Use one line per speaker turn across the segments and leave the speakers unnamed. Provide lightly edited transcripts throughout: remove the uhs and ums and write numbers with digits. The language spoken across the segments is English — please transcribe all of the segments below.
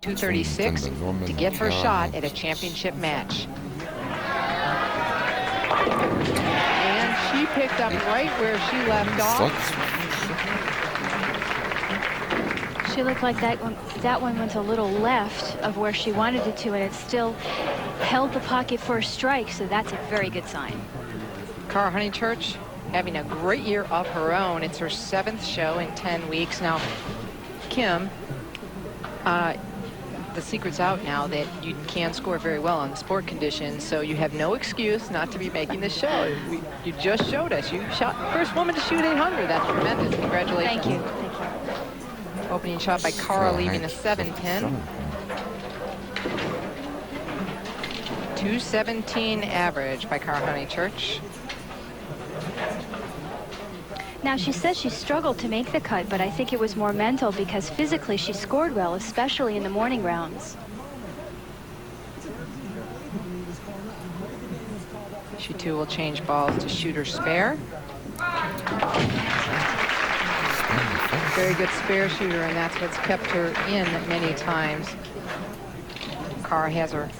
236 to get her shot at a championship match. And she picked up right where she left off.
She looked like that one went a little left of where she wanted it to, and it still held the pocket for a strike, so that's a very good sign.
Cara HoneyChurch having a great year of her own. It's her 7th show in 10 weeks. Now, Kim, the secret's out now that you can score very well on the sport conditions, so you have no excuse not to be making the show. You just showed us. You shot first woman to shoot 800. That's tremendous. Congratulations.
Thank you.
Opening shot by Cara, leaving a 7-pin. 217 average by Cara HoneyChurch.
Now, she says she struggled to make the cut, but I think it was more mental because physically she scored well, especially in the morning rounds.
She too will change balls to shooter spare. Very good spare shooter, and that's what's kept her in many times. Cara has her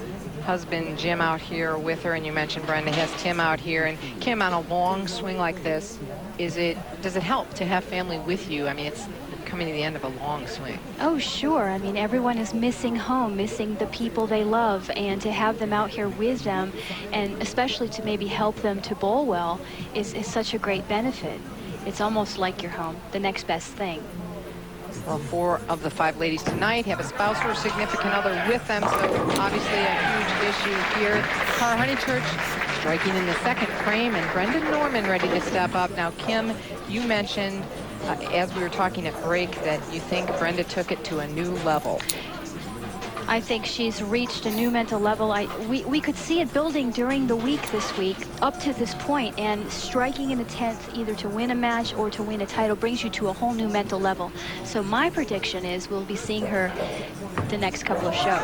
husband Jim out here with her, and you mentioned Brenda has Tim out here. And Kim, on a long swing like this, does it help to have family with you? I mean, it's coming to the end of a long swing.
Oh, sure. I mean, everyone is missing home, missing the people they love, and to have them out here with them, and especially to maybe help them to bowl well, is such a great benefit. It's almost like your home, the next best thing.
Well, 4 of the 5 ladies tonight have a spouse or significant other with them, so obviously a huge issue here. Cara HoneyChurch striking in the 2nd frame, and Brenda Norman ready to step up. Now, Kim, you mentioned as we were talking at break that you think Brenda took it to a new level.
I think she's reached a new mental level. We could see it building during the week this week up to this point, and striking in the 10th either to win a match or to win a title brings you to a whole new mental level. So my prediction is we'll be seeing her the next couple of shows.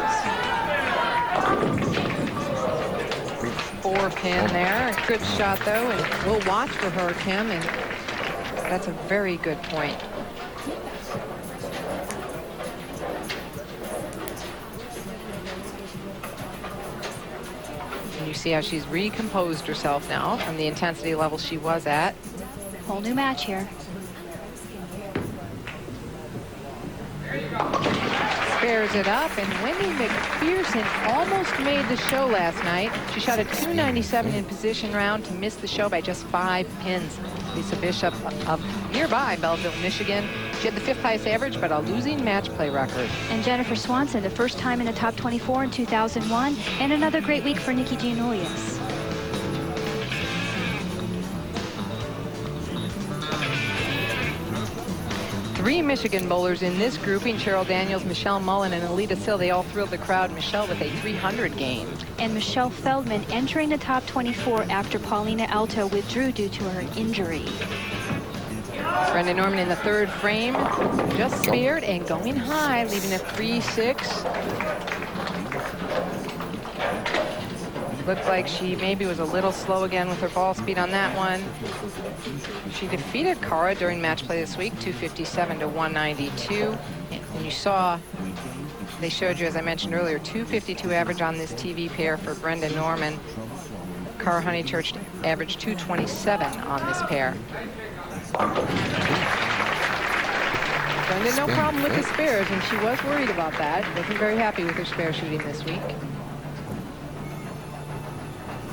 4 pin there. Good shot, though, and we'll watch for her, Kim, and that's a very good point. And you see how she's recomposed herself now from the intensity level she was at.
Whole new match here.
Spares it up, and Wendy McPherson almost made the show last night. She shot a 297 in position round to miss the show by just 5 pins. Lisa Bishop of nearby Belleville, Michigan. She had the 5th highest average, but a losing match play record.
And Jennifer Swanson, the first time in the top 24 in 2001, and another great week for Nikki Giannoulias.
Three Michigan bowlers in this grouping: Cheryl Daniels, Michelle Mullen, and Alita Sill. They all thrilled the crowd. Michelle with a 300 game.
And Michelle Feldman entering the top 24 after Paulina Alto withdrew due to her injury.
Brenda Norman in the 3rd frame, just spared and going high, leaving a 3-6. Looked like she maybe was a little slow again with her ball speed on that one. She defeated Cara during match play this week, 257 to 192. And you saw, they showed you, as I mentioned earlier, 252 average on this TV pair for Brenda Norman. Cara HoneyChurch averaged 227 on this pair. Brenda, no problem with the spares, and she was worried about that. Wasn't very happy with her spare shooting this week.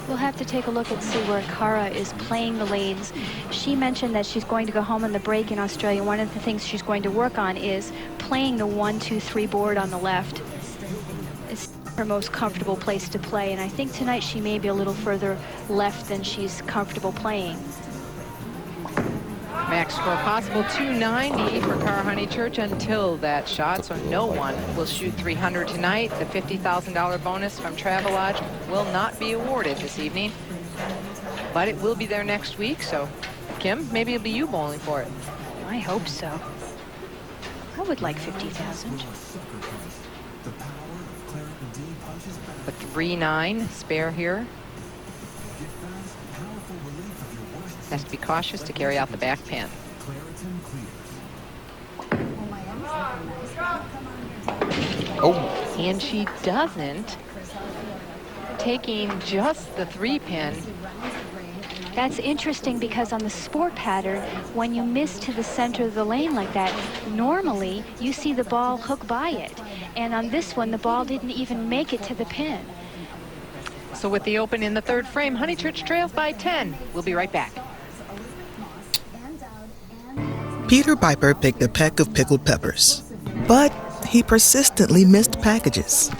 We'll have to take a look and see where Cara is playing the lanes. She mentioned that she's going to go home on the break in Australia. One of the things she's going to work on is playing the 1-2-3 board on the left. It's her most comfortable place to play, and I think tonight she may be a little further left than she's comfortable playing.
Max score possible 290 for Cara HoneyChurch until that shot, so no one will shoot 300 tonight. The $50,000 bonus from Travelodge will not be awarded this evening, but it will be there next week. So, Kim, maybe it'll be you bowling for it.
I hope so. I would like 50,000.
The 3-9 spare here. Has to be cautious to carry out the back pin.
Oh.
And she doesn't, taking just the 3-pin.
That's interesting because on the sport pattern, when you miss to the center of the lane like that, normally you see the ball hook by it. And on this one, the ball didn't even make it to the pin.
So with the open in the 3rd frame, HoneyChurch trails by 10. We'll be right back.
Peter Piper picked a peck of pickled peppers, but he persistently missed packages.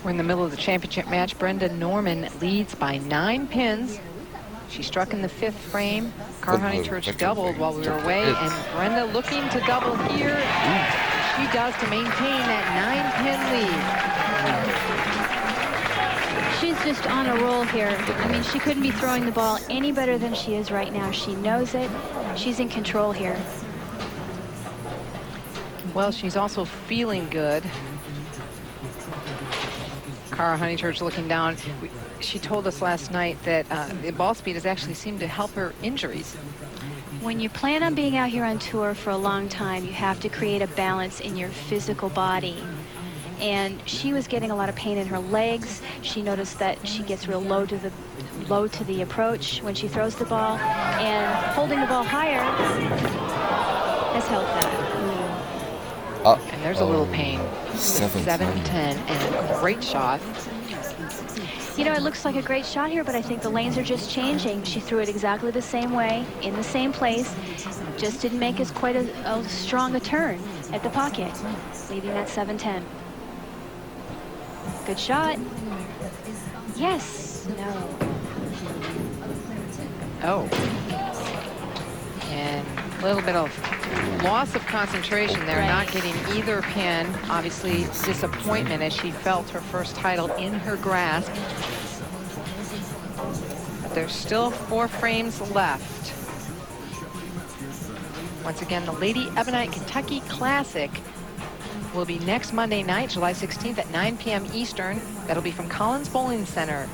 We're in the middle of the championship match. Brenda Norman leads by 9 pins. She struck in the 5th frame. Cara HoneyChurch doubled while we were away, and Brenda looking to double here. She does to maintain that 9-pin lead.
She's just on a roll here. I mean, she couldn't be throwing the ball any better than she is right now. She knows it. She's in control here.
Well, she's also feeling good. Cara HoneyChurch looking down. She told us last night that the ball speed has actually seemed to help her injuries.
When you plan on being out here on tour for a long time, you have to create a balance in your physical body. And she was getting a lot of pain in her legs. She noticed that she gets real low to the approach when she throws the ball, and holding the ball higher has helped that.
And there's a little pain. 7-10 and a great shot.
You know, it looks like a great shot here, but I think the lanes are just changing. She threw it exactly the same way, in the same place, just didn't make as quite a strong a turn at the pocket, leaving that 7-10. Good shot. Yes. No.
Oh. And a little bit of loss of concentration there, not getting either pin. Obviously disappointment as she felt her first title in her grasp. But there's still 4 frames left. Once again, the Lady Ebonite Kentucky Classic will be next Monday night, July 16th at 9 p.m. Eastern. That'll be from Collins Bowling Center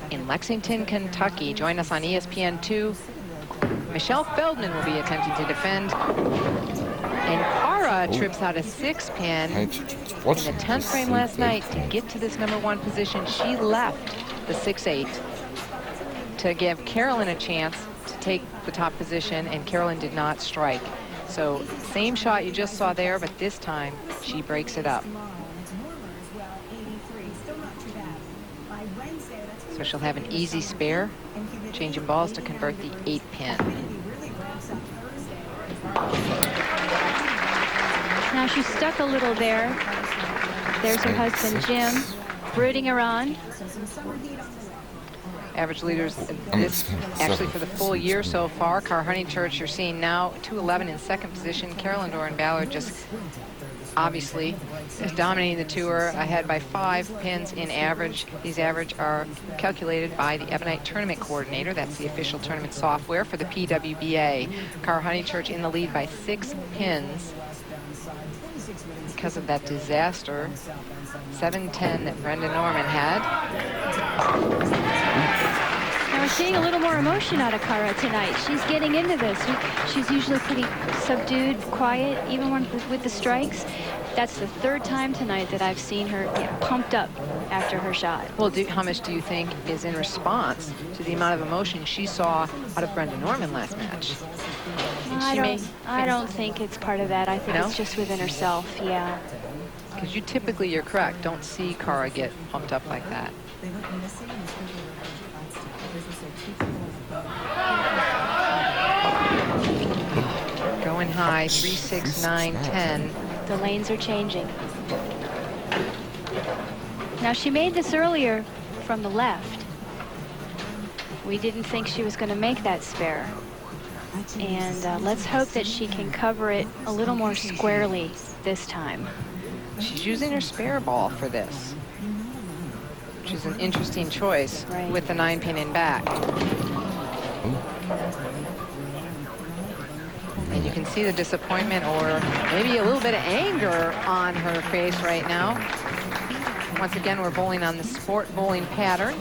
in Lexington, Kentucky. Join us on ESPN2. Michelle Feldman will be attempting to defend. And Cara trips out a 6-pin in the 10th frame last night to get to this #1 position. She left the 6-8 to give Carolyn a chance to take the top position, and Carolyn did not strike. So same shot you just saw there, but this time she breaks it up. So she'll have an easy spare, changing balls to convert the 8-pin.
Now she's stuck a little there. There's her husband, Jim, rooting her on.
Average leaders this actually for the full year so far. Cara HoneyChurch you're seeing now 211 in 2nd position. Carolyn Doran-Ballard just obviously is dominating the tour, ahead by 5 pins in average. These average are calculated by the Ebonite Tournament Coordinator. That's the official tournament software for the PWBA. Cara HoneyChurch in the lead by 6 pins because of that disaster 7-10 that Brenda Norman had.
Now we're seeing a little more emotion out of Cara tonight. She's getting into this. She's usually pretty subdued, quiet, even with the strikes. That's the 3rd time tonight that I've seen her get pumped up after her shot.
Well, how much do you think is in response to the amount of emotion she saw out of Brenda Norman last match?
I don't think it's part of that. I think it's just within herself, yeah.
Because you're correct. Don't see Cara get pumped up like that. Going high, 3, 6, 9, 10.
The lanes are changing. Now she made this earlier from the left. We didn't think she was going to make that spare. And let's hope that she can cover it a little more squarely this time.
She's using her spare ball for this, which is an interesting choice with the 9-pin in back. And you can see the disappointment or maybe a little bit of anger on her face right now. Once again, we're bowling on the sport bowling pattern,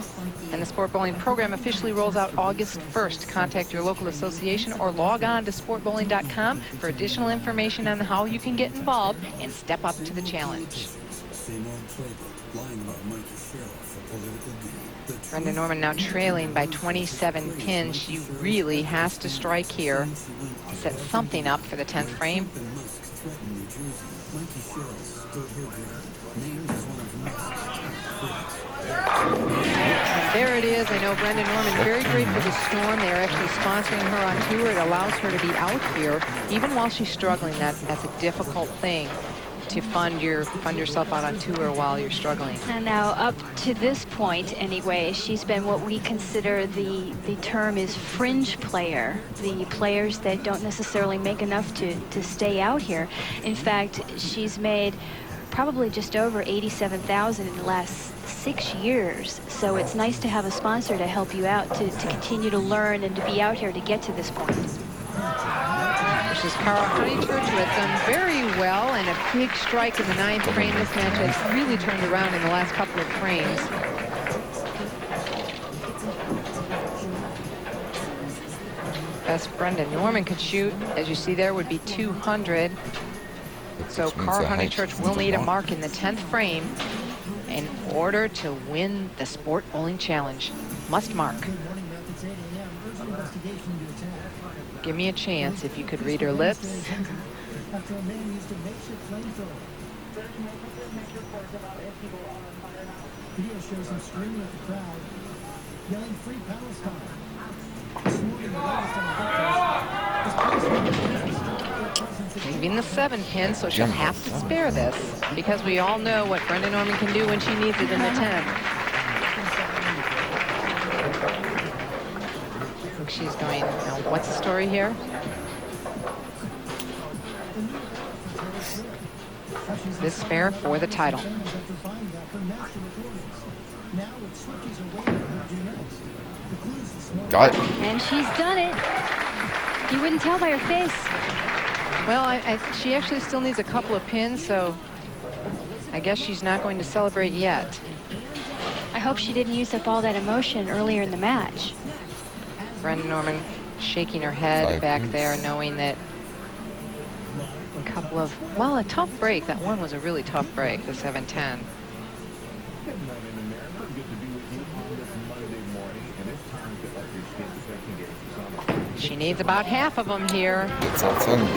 and the sport bowling program officially rolls out August 1st. Contact your local association or log on to sportbowling.com for additional information on how you can get involved and step up to the challenge. Brenda Norman now trailing by 27 pins. She really has to strike here to set something up for the 10th frame. And there it is. I know Brenda Norman very grateful to Storm. They are actually sponsoring her on tour. It allows her to be out here even while she's struggling. That's a difficult thing, to fund yourself out on tour while you're struggling.
And now up to this point anyway, she's been what we consider the term is fringe player, the players that don't necessarily make enough to stay out here. In fact, she's made probably just over $87,000 in the last 6 years. So it's nice to have a sponsor to help you out to continue to learn and to be out here to get to this point.
This is Cara HoneyChurch, who has done very well, and a big strike in the 9th frame. This match has really turned around in the last couple of frames. Best Brenda Norman could shoot, as you see there, would be 200. So Cara HoneyChurch will need a mark in the 10th frame in order to win the Sport Bowling Challenge. Must mark. Give me a chance if you could read her lips. Leaving the 7 pin, so she'll have to spare this, because we all know what Brenda Norman can do when she needs it in the 10. She's going, now what's the story here? This spare for the title.
Got it.
And she's done it. You wouldn't tell by her face.
Well, she actually still needs a couple of pins, so I guess she's not going to celebrate yet.
I hope she didn't use up all that emotion earlier in the match.
Brenda Norman shaking her head back there, knowing that a couple of, well, a tough break. That one was a really tough break, the 7-10. She needs about half of them here, and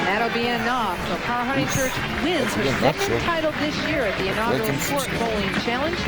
that'll be enough. So Cara HoneyChurch wins her second title this year at the inaugural Sport Bowling Challenge.